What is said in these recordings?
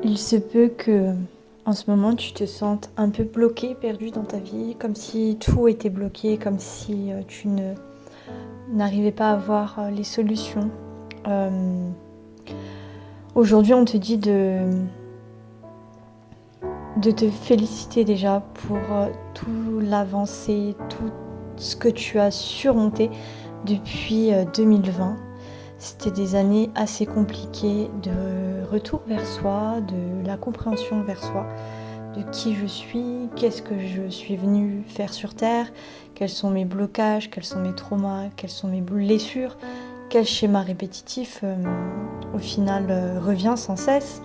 Il se peut que, en ce moment, tu te sentes un peu bloqué, perdu dans ta vie, comme si tout était bloqué, comme si tu n'arrivais pas à voir les solutions. Euh, Aujourd'hui, on te dit de te féliciter déjà pour tout l'avancée, tout ce que tu as surmonté depuis 2020. C'était des années assez compliquées de retour vers soi, de la compréhension vers soi, de qui je suis, qu'est-ce que je suis venue faire sur Terre, quels sont mes blocages, quels sont mes traumas, quelles sont mes blessures, quel schéma répétitif au final revient sans cesse.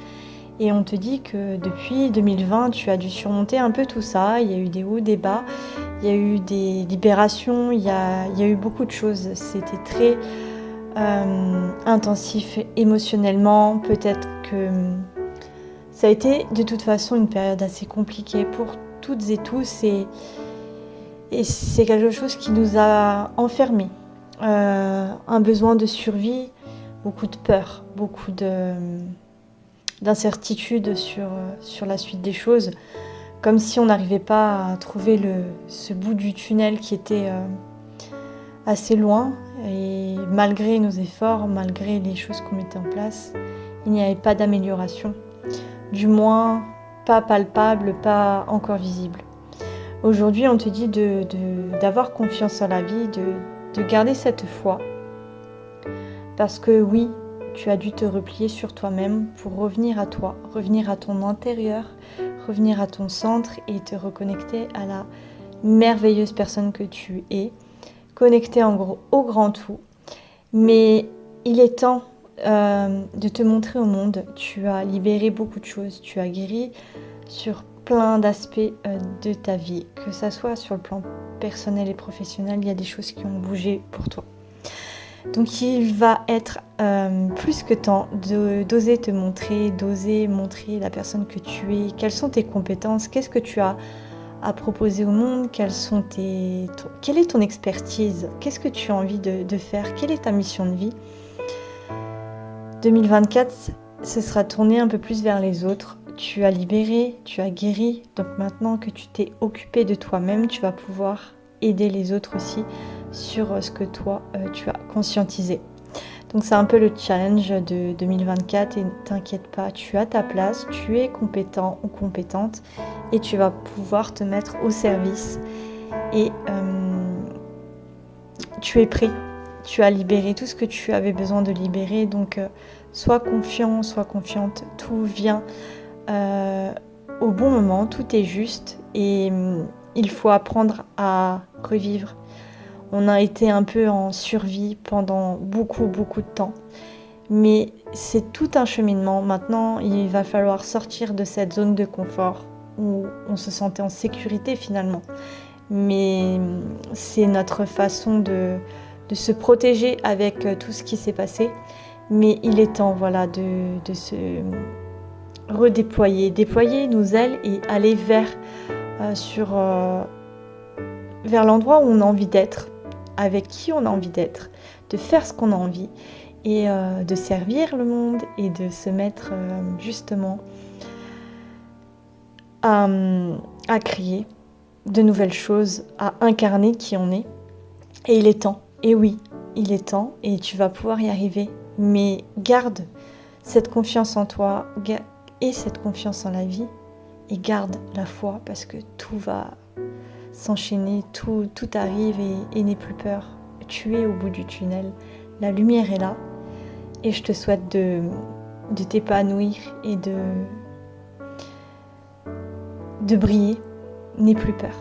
Et on te dit que depuis 2020, tu as dû surmonter un peu tout ça. Il y a eu des hauts, des bas, il y a eu des libérations, il y a eu beaucoup de choses. C'était très intensif émotionnellement. Peut-être que ça a été de toute façon une période assez compliquée pour toutes et tous. Et c'est quelque chose qui nous a enfermés. Un besoin de survie, beaucoup de peur, beaucoup d'incertitude sur la suite des choses, comme si on n'arrivait pas à trouver ce bout du tunnel qui était assez loin, et malgré nos efforts, malgré les choses qu'on mettait en place, il n'y avait pas d'amélioration, du moins pas palpable, pas encore visible. Aujourd'hui, on te dit d'avoir confiance en la vie, de garder cette foi, parce que oui, tu as dû te replier sur toi-même pour revenir à toi, revenir à ton intérieur, revenir à ton centre et te reconnecter à la merveilleuse personne que tu es, connecter en gros au grand tout. Mais il est temps de te montrer au monde. Tu as libéré beaucoup de choses, tu as guéri sur plein d'aspects de ta vie, que ça soit sur le plan personnel et professionnel, il y a des choses qui ont bougé pour toi. Donc il va être plus que temps d'oser te montrer, d'oser montrer la personne que tu es, quelles sont tes compétences, qu'est-ce que tu as à proposer au monde, quelle est ton expertise, qu'est-ce que tu as envie de faire, quelle est ta mission de vie. 2024, ce sera tourné un peu plus vers les autres. Tu as libéré, tu as guéri, donc maintenant que tu t'es occupé de toi-même, tu vas pouvoir aider les autres aussi sur ce que toi, tu as conscientisé. Donc c'est un peu le challenge de 2024 et t'inquiète pas, tu as ta place, tu es compétent ou compétente et tu vas pouvoir te mettre au service et tu es prêt, tu as libéré tout ce que tu avais besoin de libérer, donc sois confiant, sois confiante, tout vient au bon moment, tout est juste et il faut apprendre à revivre. On a été un peu en survie pendant beaucoup de temps. Mais c'est tout un cheminement. Maintenant, il va falloir sortir de cette zone de confort où on se sentait en sécurité finalement. Mais c'est notre façon de se protéger avec tout ce qui s'est passé. Mais il est temps voilà, de se redéployer, déployer nos ailes et aller vers l'endroit où on a envie d'être, avec qui on a envie d'être, de faire ce qu'on a envie et de servir le monde et de se mettre justement à créer de nouvelles choses, à incarner qui on est. Et il est temps, et oui, il est temps et tu vas pouvoir y arriver. Mais garde cette confiance en toi et cette confiance en la vie et garde la foi parce que tout va s'enchaîner, tout arrive et n'aie plus peur. Tu es au bout du tunnel, la lumière est là et je te souhaite de t'épanouir et de briller. N'aie plus peur.